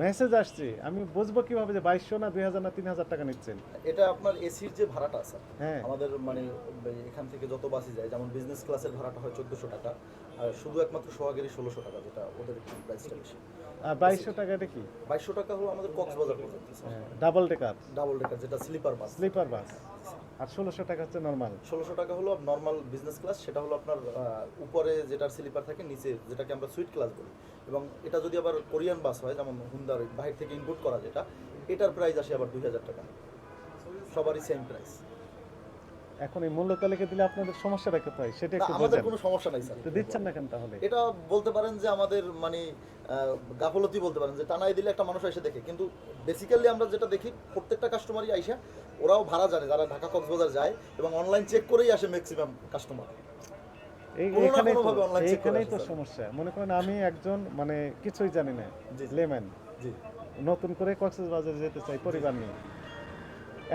Message আসছে, আমি বুঝবো কিভাবে যে 2200 না 2000 না 3000 টাকা নিচ্ছেন? এটা আপনার এসির যে ভাড়াটা আছে হ্যাঁ, আমাদের মানে এখান থেকে যত বাসই যায়, যেমন বিজনেস ক্লাসের ভাড়াটা হয় 1400 টাকা, আর শুধু একমাত্র সোহাগেরই 1600 টাকা, যেটা ওদের একটু প্রাইসটা বেশি। আর 2200 টাকাটা কি? 2200 টাকা হলো আমাদের কক্সবাজার পর্যন্ত, হ্যাঁ, ডাবল ডেকার ডাবল ডেকার যেটা স্লিপার বাস। Sleeper bus. আর 1600 টাকা হচ্ছে নরমাল। 1600 টাকা হলো নর্মাল বিজনেস ক্লাস, সেটা হলো আপনার উপরে যেটার স্লিপার থাকে, নিচে যেটাকে আমরা সুইট ক্লাস বলি। এবং এটা যদি আবার কোরিয়ান বাস হয়, যেমন হুন্দার বাইরে থেকে ইম্পোর্ট করা যেটা, এটার প্রাইস আসে আবার 2000 টাকা, সবারই সেম প্রাইস। এখন এই মূল্য তালিকা দিলে আপনাদের সমস্যাটা কোথায় সেটা না, একটু আমাদের বোঝেন। কোনো সমস্যা নাই স্যার। তো দিচ্ছেন না কেন তাহলে? এটা বলতে পারেন যে আমাদের মানে গাফলতি বলতে পারেন, যে টানাই দিলে একটা মানুষ এসে দেখে, কিন্তু বেসিক্যালি আমরা যেটা দেখি প্রত্যেকটা কাস্টমারই আইসা, ওরাও ভাড়া জানে যারা ঢাকা কক্সবাজার যায়, এবং অনলাইন চেক করেই আসে ম্যাক্সিমাম কাস্টমার। এইখানেই তো সমস্যা। মনে করেন আমি একজন মানে কিছুই জানি না, জি লেম্যান, জি। নতুন করে কক্সবাজারে যেতে চাই পরিবার নিয়ে।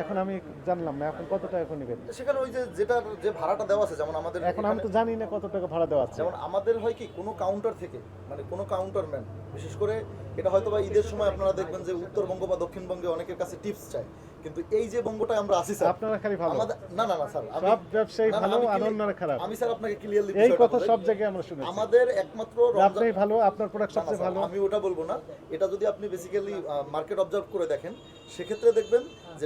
এখন আমি জানলাম না এখন কত টাকা করে নেবেন। সেখানে ওই যে যেটার যে ভাড়াটা দেওয়া আছে, যেমন আমাদের এখন আমি তো জানি না কত টাকা ভাড়া দেওয়া আছে। যেমন আমাদের হয় কি, কোনো কাউন্টার থেকে মানে কোনো কাউন্টার ম্যান, বিশেষ করে এটা হয়তো বা ঈদের সময় আপনারা দেখবেন যে উত্তরবঙ্গ বা দক্ষিণবঙ্গে অনেকের কাছে টিপস চায়, কিন্তু এই যে বঙ্গটায় আমরা আছি স্যার, আপনারা খালি ভালো, আমাদের না না না স্যার, সব ব্যবসায়ী ভালো আর অন্যরা খারাপ। আমি স্যার আপনাকে ক্লিয়ারলি এই কথা সব জায়গায় আমরা শুনেছি। আমাদের একমাত্র আপনি ভালো, আপনার প্রোডাক্ট সবচেয়ে ভালো। আমি ওটা বলবো না, এটা যদি আপনি বেসিক্যালি মার্কেট অবজার্ভ করে দেখেন, সেক্ষেত্রে দেখবেন যে